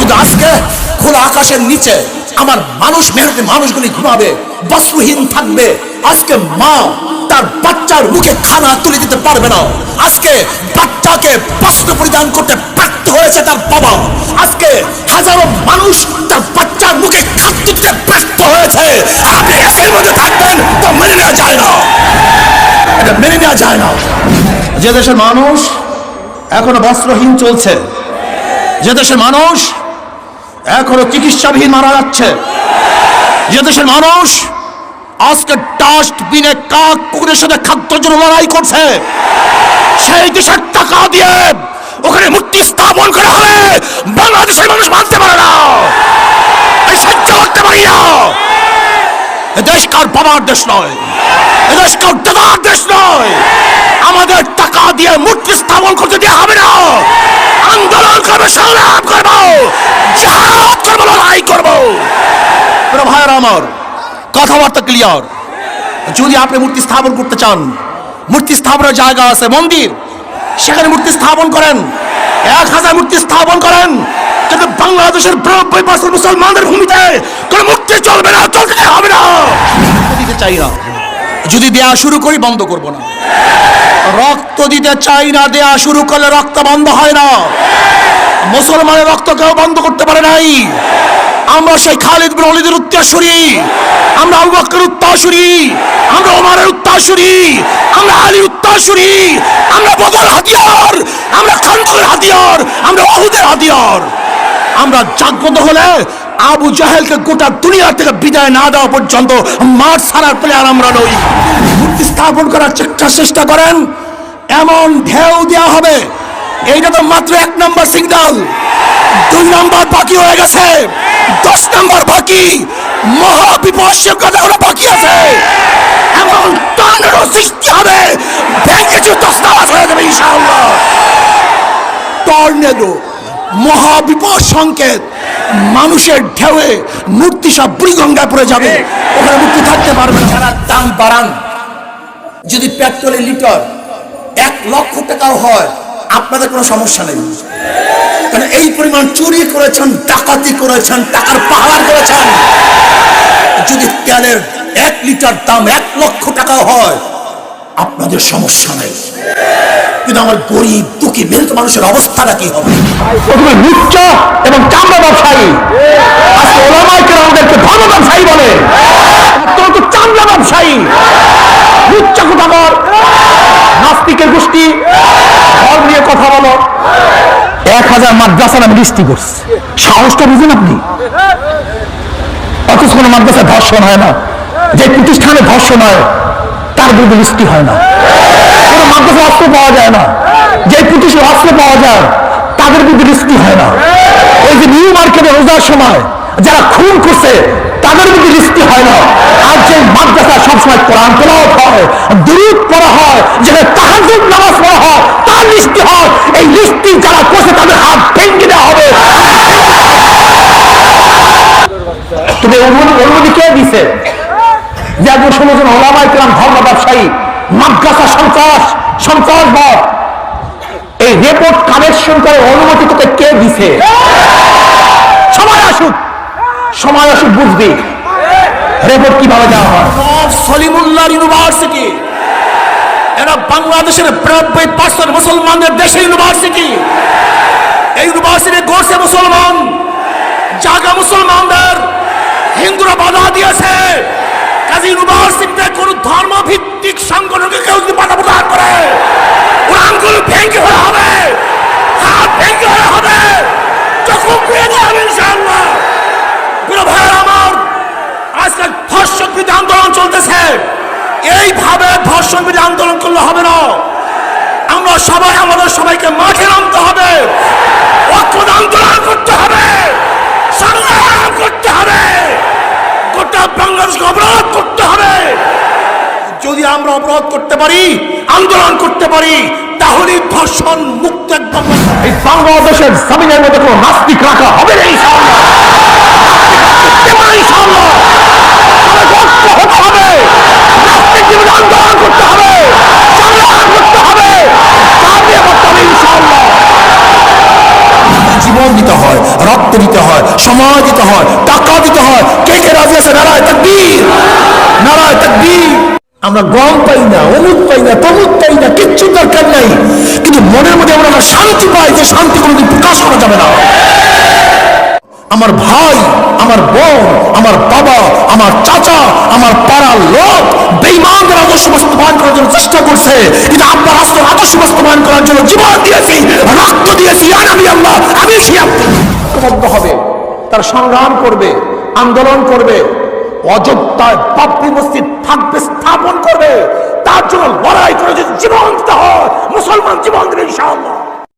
কিন্তু আজকে খোলা আকাশের নিচে আমার মানুষ, মেহনতি মানুষগুলি ঘুমাবে, বস্ত্রহীন থাকবে। আজকে মা তার বাচ্চার মুখে খানা তুলে দিতে পারবে না। আজকে বাচ্চাকে বস্ত্র পরিধান করতে ব্যর্থ হয়েছে তার বাবা। আজকে হাজারো মানুষ তার বাচ্চার মুখে খাদ্য দিতে ব্যর্থ হয়েছে। আপনি এসের মধ্যে থাকবেন তা মেনে নেওয়া যায় না, এটা মেনে নেওয়া যায় না। যে দেশের মানুষ এখনো বস্ত্রহীন চলছে, যে দেশের মানুষ এখনো চিকিৎসাবিহীন মারা যাচ্ছে, যে দেশের মানুষ আজকে ডাস্টবিনে কাক কুকুরের সাথে খাদ্যের জন্য লড়াই করছে, সেই দেশের টাকা দিয়ে ওখানে মূর্তি স্থাপন করা হবে, বাংলাদেশের মানুষ মানতে পারে না, সহ্য করতে পারি না। এদেশ কার বাবার দেশ নয়, এদেশ কার দাদার দেশ নয়। আমাদের টাকা দিয়ে মূর্তি স্থাপন করতে দেওয়া হবে না। আন্দোলন করবো, সংগ্রাম করবো, জিহাদ করবো, লড়াই করবো। ভাইয়েরা আমার, কথাবার্তা ক্লিয়ার। যদি আপনি মূর্তি স্থাপন করতে চান, মূর্তি স্থাপনের জায়গা আছে, মন্দির, সেখানে মূর্তি স্থাপন করেন, 1000 মূর্তি স্থাপন করেন। কিন্তু বাংলাদেশের 90% মুসলমানদের ভূমিতে কোন মূর্তি চলবে না, চলতে হবে না। দিতে চাই না, যদি দেয়া শুরু করি বন্ধ করব না। রক্ত দিতে চাই না, দেয়া শুরু করলে রক্ত বন্ধ হয় না। মুসলমানের রক্ত কেউ বন্ধ করতে পারে নাই। আমরা সেই খালিদ বিন ওয়ালিদের উত্তরসূরি, আমরা আবু বকরের উত্তরসূরি, আমরা ওমরের উত্তরসূরি, আমরা আলীর উত্তরসূরি, আমরা বদর হাতিয়ার, আমরা খান্দকের হাতিয়ার, আমরা উহুদের হাতিয়ার। আমরা জাগ্রত হলে আবু জাহেলকে গোটা দুনিয়া থেকে বিদায় না দেওয়া পর্যন্ত মাঠ ছাড়ার প্লেয়ার আমরা নই। মূর্তি স্থাপন করার চেষ্টা করেন, এমন ঢেউ দেওয়া হবে। এইটা তো মাত্র 1 নম্বর সিগন্যাল, 2 নম্বর বাকি হয়ে গেছে, 10 নম্বর বাকি, মহাবিপর্যয় কথা বাকি আছে। এমন টর্নেডো সৃষ্টি হবে, ভেঙে তছনছ হয়ে যাবে ইনশাআল্লাহ। টর্নেডো, মহাবিপদ সংকেত, মানুষের ঢেউয়ে মূর্তি সব বুড়িগঙ্গায় পড়ে যাবে, ওখানে মূর্তি থাকতে পারবে না। দাম বাড়ান, যদি পেট্রোলের লিটার 1 লক্ষ টাকাও হয় আপনাদের কোনো সমস্যা নেই, কারণ এই পরিমাণ চুরি করেছেন, ডাকাতি করেছেন, টাকার পাহাড় করেছেন। যদি তেলের 1 লিটার দাম 1 লক্ষ টাকা হয় আপনাদের সমস্যা নেই, কিন্তু আমার গরিব দুঃখী মেহনত মানুষের অবস্থাটা কি হবে? প্রথমে লুচ্চা এবং চামড়া ব্যবসায়ী, আজকে ওলামায়ে কেরামদেরকে ধর্ম ব্যবসায়ী বলে, তোর তো চামড়া ব্যবসায়ী, লুচ্চা কোথাকার, নাস্তিকের গোষ্ঠী, ধর্ম নিয়ে কথা বলো। 1000 মাদ্রাসা নামে লিস্টি করছে, সাহসটা বুঝেন আপনি? অথচ কোনো মাদ্রাসায় ধর্ষণ হয় না, যে প্রতিষ্ঠানে ধর্ষণ হয় তার বিরুদ্ধে লিস্টি হয় না। কোনো মাদ্রাসায় অস্ত্র পাওয়া যায় না, যে প্রতিষ্ঠানে অস্ত্র পাওয়া যায় তাদের বিরুদ্ধে লিস্টি হয় না। ওই যে নিউ মার্কেটে রোজার সময় যারা খুন করছে তাদের বিরুদ্ধে লিস্টি হয় না। আর যে মাদ্রাসায় সবসময় কোরআন তেলাওয়াত হয়, দুরূদ পড়া হয়, যেখানে তাহাজ্জুদ নামাজ পড়া হয়, তার লিস্টি হয়। এই লিস্টি যারা করছে তাদের হাত ভেঙে দেওয়া হবে। তুমি অনুমতি কে দিছে যে একজন 16 জন ওলামায়ে কেরাম ধর্ম ব্যবসায়ী মাদ্রাসা সন্ত্রাসবাদ এই রিপোর্ট কালেকশন করে অনুমতি তোকে কে দিছে? সময় আসুক বুঝবি রিপোর্ট কিভাবে দেওয়া হয়। সলিমুল্লাহ ইউনিভার্সিটি, এরা বাংলাদেশের 90% মুসলমানদের দেশের ইউনিভার্সিটি। এই ইউনিভার্সিটি গড়ছে মুসলমান, জায়গা মুসলমানদের, হিন্দুরা বাধা দিয়েছে। কাজী ইউনিভার্সিটিতে কোন ধর্মভিত্তিক সংগঠনকে কেউ যদি বাধা প্রদান করে ওর আঙ্গুল ভেঙে হয়ে হবে, হাত ভেঙে হয়ে হবে, চক্ষু পুড়ে দেওয়া হবে ইনশাআল্লাহ। প্রিয় ভাইয়েরা আমার, আজকাল ধর্ষণ বিরোধী আন্দোলন চলতেছে, এইভাবে ধর্ষণ বিরোধী আন্দোলন করলে হবে না। আমরা সবাই আমাদের সবাইকে মাঠে নামতে হবে, ঐক্যবদ্ধ আন্দোলন করতে হবে, সংগ্রাম করতে হবে, গোটা বাংলাদেশকে অবরোধ করতে হবে। যদি আমরা অবরোধ করতে পারি, আন্দোলন করতে পারি, তাহলে ধর্ষণ মুক্ত একদম এই বাংলাদেশের জমিনের মধ্যে কোনো নাস্তিক রাখা হবে না ইনশাআল্লাহ। আন্দোলন করতে হবে, সংগ্রাম করতে হবে, জীবন দিতে হয়। রক্ত দিতে হয়, সময় দিতে হয়, টাকা দিতে হয়। কে কে রাজি আছে? নারায়ে তাকবীর, নারায়ে তাকবীর। আমরা গম পাই না, অমুক পাই না, তমুক পাই না, কিচ্ছু দরকার নাই, কিন্তু মনের মধ্যে আমরা শান্তি পাই, যে শান্তি কোনোদিন প্রকাশ করা যাবে না। আমার ভাই, আমার বোন, আমার বাবা, আমার চাচা, আমার পাড়ার লোক বেঈমানদের আদর্শ বাস্তবায়ন করার জন্য চেষ্টা করছে, কিন্তু আব্বা রাসূলের আদর্শ বাস্তবায়ন করার জন্য জীবন দিয়েছি, রক্ত দিয়েছি। আমি আল্লাহ, আমি ঐক্যবদ্ধ হবে, তার সংগ্রাম করবে, আন্দোলন করবে, অযোধ্যায় বাবরি মসজিদ থাকবে, স্থাপন করবে, তার জন্য লড়াই করে যদি জীবন দিতে হয়, মুসলমান জীবন দেবে ইনশাআল্লাহ।